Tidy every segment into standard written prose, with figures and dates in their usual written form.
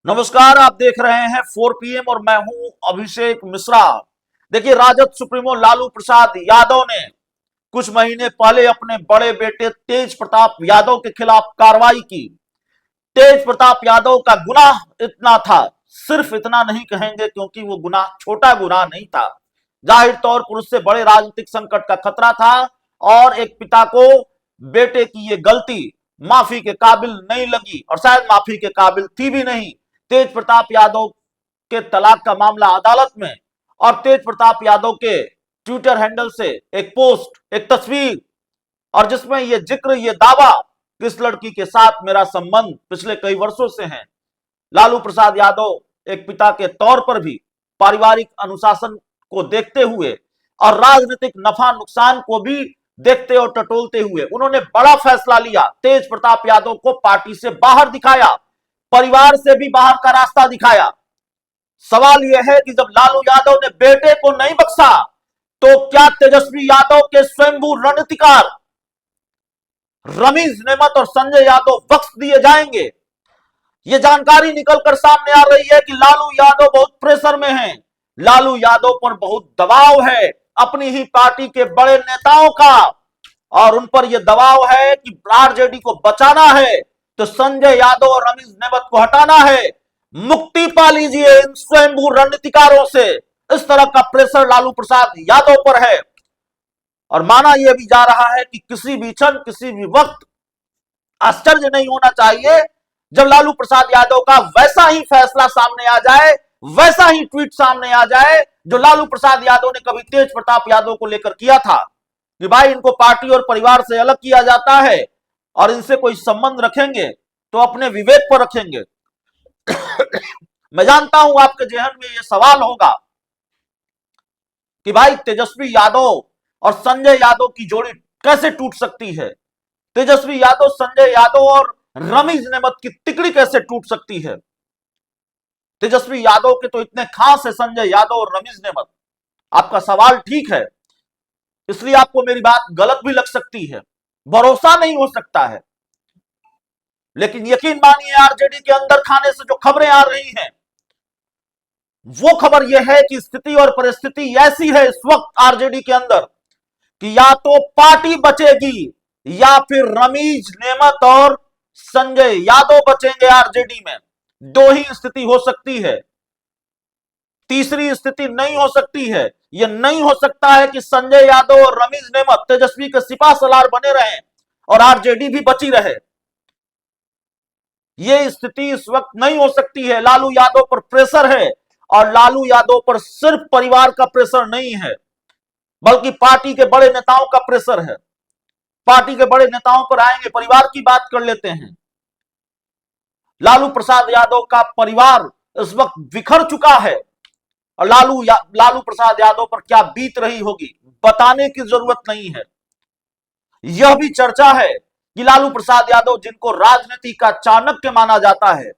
नमस्कार, आप देख रहे हैं 4 PM और मैं हूं अभिषेक मिश्रा। देखिए, राजद सुप्रीमो लालू प्रसाद यादव ने कुछ महीने पहले अपने बड़े बेटे तेज प्रताप यादव के खिलाफ कार्रवाई की। तेज प्रताप यादव का गुनाह इतना था, सिर्फ इतना नहीं कहेंगे क्योंकि वो गुनाह छोटा गुनाह नहीं था। जाहिर तौर पर उससे बड़े राजनीतिक संकट का खतरा था और एक पिता को बेटे की ये गलती माफी के काबिल नहीं लगी और शायद माफी के काबिल थी भी नहीं। तेज प्रताप यादव के तलाक का मामला अदालत में और तेज प्रताप यादव के ट्विटर हैंडल से एक पोस्ट, एक तस्वीर और जिसमें यह जिक्र, यह दावा कि इस लड़की के साथ मेरा संबंध पिछले कई वर्षों से है। लालू प्रसाद यादव एक पिता के तौर पर भी पारिवारिक अनुशासन को देखते हुए और राजनीतिक नफा नुकसान को भी देखते और टटोलते हुए उन्होंने बड़ा फैसला लिया। तेज प्रताप यादव को पार्टी से बाहर दिखाया, परिवार से भी बाहर का रास्ता दिखाया। सवाल यह है कि जब लालू यादव ने बेटे को नहीं बख्शा तो क्या तेजस्वी यादव के स्वयंभू रणनीतिकार रमीज नेमत और संजय यादव बख्श दिए जाएंगे? यह जानकारी निकलकर सामने आ रही है कि लालू यादव बहुत प्रेशर में हैं। लालू यादव पर बहुत दबाव है अपनी ही पार्टी के बड़े नेताओं का और उन पर यह दबाव है कि आरजेडी को बचाना है तो संजय यादव और रमीज नेमत को हटाना है। मुक्ति पा लीजिए इन स्वयंभू रणनीतिकारों से। इस तरह का प्रेशर लालू प्रसाद यादव पर है और माना यह भी जा रहा है कि किसी भी क्षण, किसी भी वक्त आश्चर्य नहीं होना चाहिए जब लालू प्रसाद यादव का वैसा ही फैसला सामने आ जाए, वैसा ही ट्वीट सामने आ जाए जो लालू प्रसाद यादव ने कभी तेज प्रताप यादव को लेकर किया था कि भाई इनको पार्टी और परिवार से अलग किया जाता है और इनसे कोई संबंध रखेंगे तो अपने विवेक पर रखेंगे। मैं जानता हूं आपके जहन में यह सवाल होगा कि भाई तेजस्वी यादव और संजय यादव की जोड़ी कैसे टूट सकती है, तेजस्वी यादव, संजय यादव और रमीज नेमत की तिकड़ी कैसे टूट सकती है? तेजस्वी यादव के तो इतने खास है संजय यादव और रमीज नेमत। आपका सवाल ठीक है, इसलिए आपको मेरी बात गलत भी लग सकती है, भरोसा नहीं हो सकता है, लेकिन यकीन मानिए आरजेडी के अंदर खाने से जो खबरें आ रही हैं वो खबर यह है कि स्थिति और परिस्थिति ऐसी है इस वक्त आरजेडी के अंदर कि या तो पार्टी बचेगी या फिर रमीज नेमत और संजय यादव बचेंगे आरजेडी में। दो ही स्थिति हो सकती है, तीसरी स्थिति नहीं हो सकती है। यह नहीं हो सकता है कि संजय यादव और रमीज नेमत तेजस्वी के सिपा सलार बने रहें और आरजेडी भी बची रहे। यह स्थिति इस वक्त नहीं हो सकती है। लालू यादव पर प्रेशर है और लालू यादव पर सिर्फ परिवार का प्रेशर नहीं है बल्कि पार्टी के बड़े नेताओं का प्रेशर है। पार्टी के बड़े नेताओं पर आएंगे, परिवार की बात कर लेते हैं। लालू प्रसाद यादव का परिवार इस वक्त बिखर चुका है और लालू प्रसाद यादव पर क्या बीत रही होगी बताने की जरूरत नहीं है। यह भी चर्चा है कि लालू प्रसाद यादव, जिनको राजनीति का चाणक्य माना जाता है,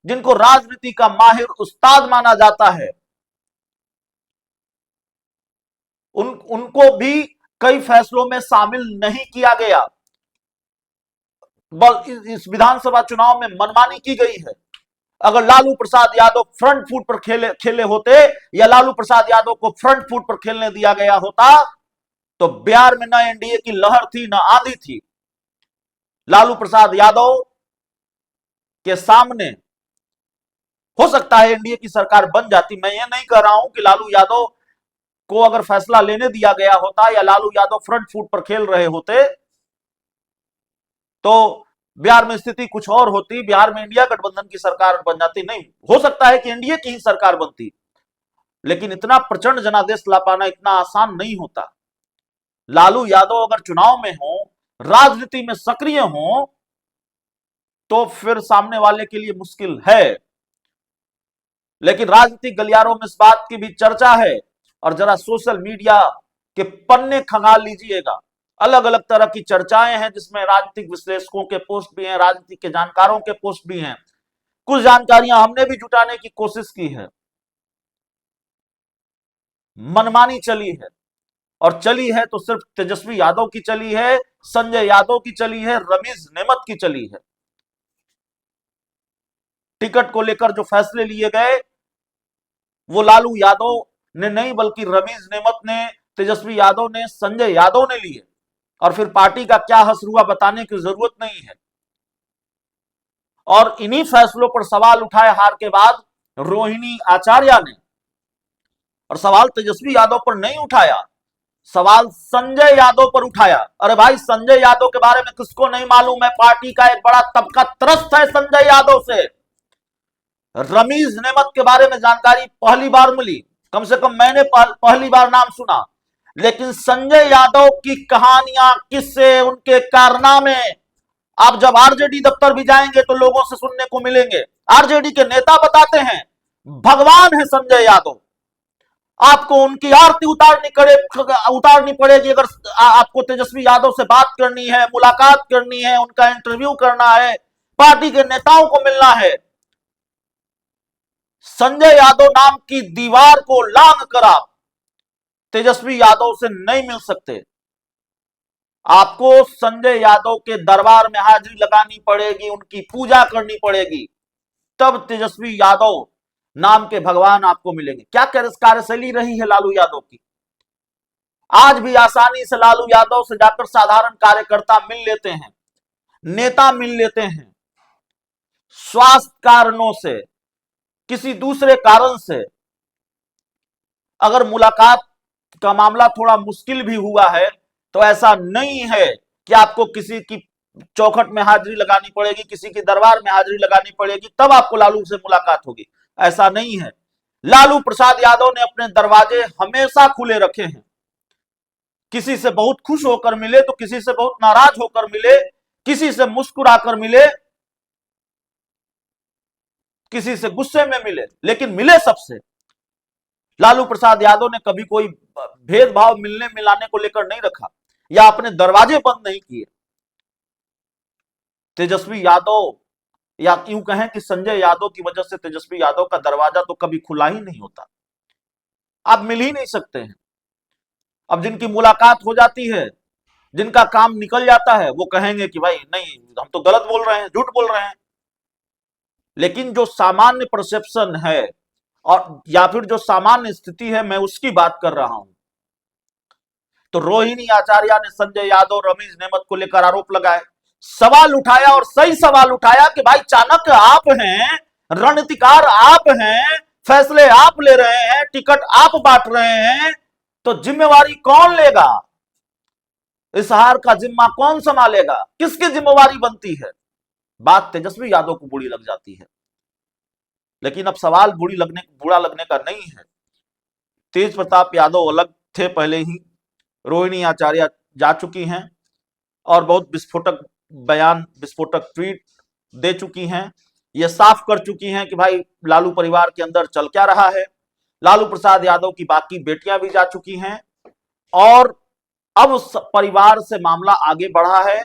जिनको राजनीति का माहिर उस्ताद माना जाता है, उनको भी कई फैसलों में शामिल नहीं किया गया। इस विधानसभा चुनाव में मनमानी की गई है। अगर लालू प्रसाद यादव फ्रंट फुट पर खेले होते या लालू प्रसाद यादव को फ्रंट फुट पर खेलने दिया गया होता तो बिहार में न एनडीए की लहर थी न आंधी थी। लालू प्रसाद यादव के सामने हो सकता है एनडीए की सरकार बन जाती। मैं ये नहीं कह रहा हूं कि लालू यादव को अगर फैसला लेने दिया गया होता या लालू यादव फ्रंट फुट पर खेल रहे होते तो बिहार में स्थिति कुछ और होती, बिहार में इंडिया गठबंधन की सरकार बन जाती। नहीं, हो सकता है कि एनडीए की ही सरकार बनती, लेकिन इतना प्रचंड जनादेश ला पाना इतना आसान नहीं होता। लालू यादव अगर चुनाव में हो, राजनीति में सक्रिय हो तो फिर सामने वाले के लिए मुश्किल है। लेकिन राजनीतिक गलियारों में इस बात की भी चर्चा है और जरा सोशल मीडिया के पन्ने खंगाल लीजिएगा, अलग अलग तरह की चर्चाएं हैं जिसमें राजनीतिक विश्लेषकों के पोस्ट भी हैं, राजनीति के जानकारों के पोस्ट भी हैं। कुछ जानकारियां हमने भी जुटाने की कोशिश की है। मनमानी चली है और चली है तो सिर्फ तेजस्वी यादव की चली है, संजय यादव की चली है, रमीज नेमत की चली है। टिकट को लेकर जो फैसले लिए गए वो लालू यादव ने नहीं बल्कि रमीज नेमत ने, तेजस्वी यादव ने, संजय यादव ने लिए। और फिर पार्टी का क्या हसरुआ बताने की जरूरत नहीं है। और इन्हीं फैसलों पर सवाल उठाए हार के बाद रोहिणी आचार्य ने, और सवाल तेजस्वी यादव पर नहीं उठाया, सवाल संजय यादव पर उठाया। अरे भाई, संजय यादव के बारे में किसको नहीं मालूम है? पार्टी का एक बड़ा तबका त्रस्त है संजय यादव से। रमीज नेमत के बारे में जानकारी पहली बार मिली, कम से कम मैंने पहली बार नाम सुना। लेकिन संजय यादव की कहानियां, किस्से, उनके कारनामे आप जब आरजेडी दफ्तर भी जाएंगे तो लोगों से सुनने को मिलेंगे। आरजेडी के नेता बताते हैं भगवान है संजय यादव। आपको उनकी आरती उतारनी पड़ेगी अगर आपको तेजस्वी यादव से बात करनी है, मुलाकात करनी है, उनका इंटरव्यू करना है, पार्टी के नेताओं को मिलना है। संजय यादव नाम की दीवार को लांघ कर आप तेजस्वी यादव से नहीं मिल सकते। आपको संजय यादव के दरबार में हाजिरी लगानी पड़ेगी, उनकी पूजा करनी पड़ेगी, तब तेजस्वी यादव नाम के भगवान आपको मिलेंगे। क्या कार्यशैली रही है लालू यादव की? आज भी आसानी से लालू यादव से जाकर साधारण कार्यकर्ता मिल लेते हैं, नेता मिल लेते हैं। स्वास्थ्य कारणों से, किसी दूसरे कारण से अगर मुलाकात का मामला थोड़ा मुश्किल भी हुआ है तो ऐसा नहीं है कि आपको किसी की चौखट में हाजिरी लगानी पड़ेगी, किसी के दरबार में हाजिरी लगानी पड़ेगी तब आपको लालू से मुलाकात होगी। ऐसा नहीं है। लालू प्रसाद यादव ने अपने दरवाजे हमेशा खुले रखे हैं। किसी से बहुत खुश होकर मिले तो किसी से बहुत नाराज होकर मिले, किसी से मुस्कुराकर मिले, किसी से गुस्से में मिले, लेकिन मिले सबसे। लालू प्रसाद यादव ने कभी कोई भेदभाव मिलने मिलाने को लेकर नहीं रखा या अपने दरवाजे बंद नहीं किए। तेजस्वी यादव, या यूं कहें कि संजय यादव की वजह से तेजस्वी यादव का दरवाजा तो कभी खुला ही नहीं होता। आप मिल ही नहीं सकते हैं। अब जिनकी मुलाकात हो जाती है, जिनका काम निकल जाता है, वो कहेंगे कि भाई नहीं, हम तो गलत बोल रहे हैं, झूठ बोल रहे हैं। लेकिन जो सामान्य परसेप्शन है और या फिर जो सामान्य स्थिति है, मैं उसकी बात कर रहा हूं। तो रोहिणी आचार्य ने संजय यादव, रमीज नेमत को लेकर आरोप लगाए, सवाल उठाया और सही सवाल उठाया कि भाई चाणक्य आप हैं, रणनीतिकार आप हैं, फैसले आप ले रहे हैं, टिकट आप बांट रहे हैं, तो जिम्मेवारी कौन लेगा? इस हार का जिम्मा कौन संभालेगा? किसकी जिम्मेवारी बनती है? बात तेजस्वी यादव को बुरी लग जाती है। लेकिन अब सवाल बुरा लगने का नहीं है। तेज प्रताप यादव अलग थे पहले ही, रोहिणी आचार्य जा चुकी हैं और बहुत विस्फोटक बयान, विस्फोटक ट्वीट दे चुकी हैं। ये साफ कर चुकी हैं कि भाई लालू परिवार के अंदर चल क्या रहा है। लालू प्रसाद यादव की बाकी बेटियां भी जा चुकी हैं और अब उस परिवार से मामला आगे बढ़ा है।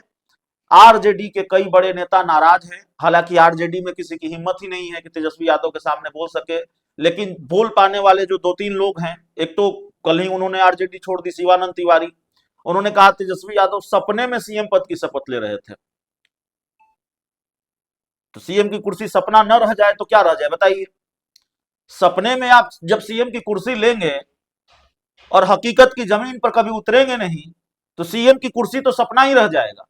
आरजेडी के कई बड़े नेता नाराज हैं। हालांकि आरजेडी में किसी की हिम्मत ही नहीं है कि तेजस्वी यादव के सामने बोल सके, लेकिन बोल पाने वाले जो 2-3 लोग हैं, एक तो कल ही उन्होंने आरजेडी छोड़ दी, शिवानंद तिवारी। उन्होंने कहा तेजस्वी यादव सपने में सीएम पद की शपथ ले रहे थे। तो सीएम की कुर्सी सपना न रह जाए तो क्या रह जाए बताइए? सपने में आप जब सीएम की कुर्सी लेंगे और हकीकत की जमीन पर कभी उतरेंगे नहीं तो सीएम की कुर्सी तो सपना ही रह जाएगा।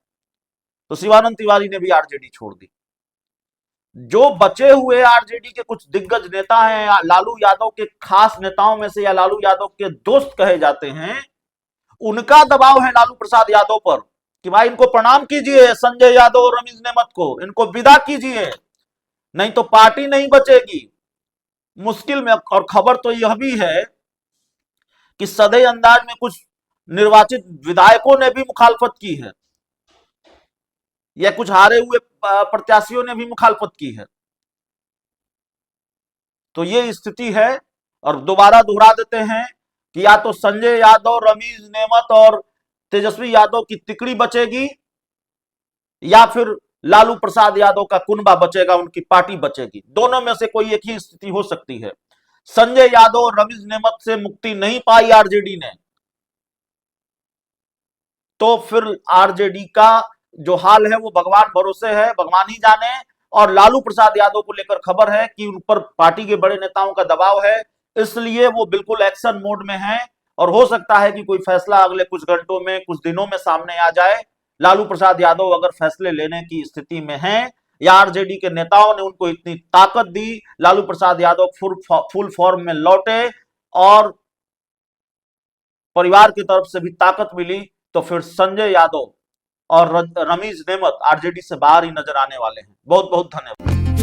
तो शिवानंद तिवारी ने भी आरजेडी छोड़ दी। जो बचे हुए आरजेडी के कुछ दिग्गज नेता हैं, लालू यादव के खास नेताओं में से या लालू यादव के दोस्त कहे जाते हैं, उनका दबाव है लालू प्रसाद यादव पर कि भाई इनको प्रणाम कीजिए, संजय यादव और रमीज नेमत को, इनको विदा कीजिए, नहीं तो पार्टी नहीं बचेगी मुश्किल में। और खबर तो यह भी है कि सधे अंदाज में कुछ निर्वाचित विधायकों ने भी मुखालफत की है या कुछ हारे हुए प्रत्याशियों ने भी मुखालफत की है। तो ये स्थिति है। और दोबारा दोहरा देते हैं कि या तो संजय यादव, रमीज नेमत और तेजस्वी यादव की तिकड़ी बचेगी या फिर लालू प्रसाद यादव का कुनबा बचेगा, उनकी पार्टी बचेगी। दोनों में से कोई एक ही स्थिति हो सकती है। संजय यादव और रमीज नेमत से मुक्ति नहीं पाई आरजेडी ने, तो फिर आरजेडी का जो हाल है वो भगवान भरोसे है, भगवान ही जाने। और लालू प्रसाद यादव को लेकर खबर है कि उन पर पार्टी के बड़े नेताओं का दबाव है, इसलिए वो बिल्कुल एक्शन मोड में हैं और हो सकता है कि कोई फैसला अगले कुछ घंटों में, कुछ दिनों में सामने आ जाए। लालू प्रसाद यादव अगर फैसले लेने की स्थिति में हैं या आरजेडी के नेताओं ने उनको इतनी ताकत दी, लालू प्रसाद यादव फुल फॉर्म में लौटे और परिवार की तरफ से भी ताकत मिली, तो फिर संजय यादव और रमीज नेमत आरजेडी से बाहर ही नजर आने वाले हैं। बहुत बहुत धन्यवाद।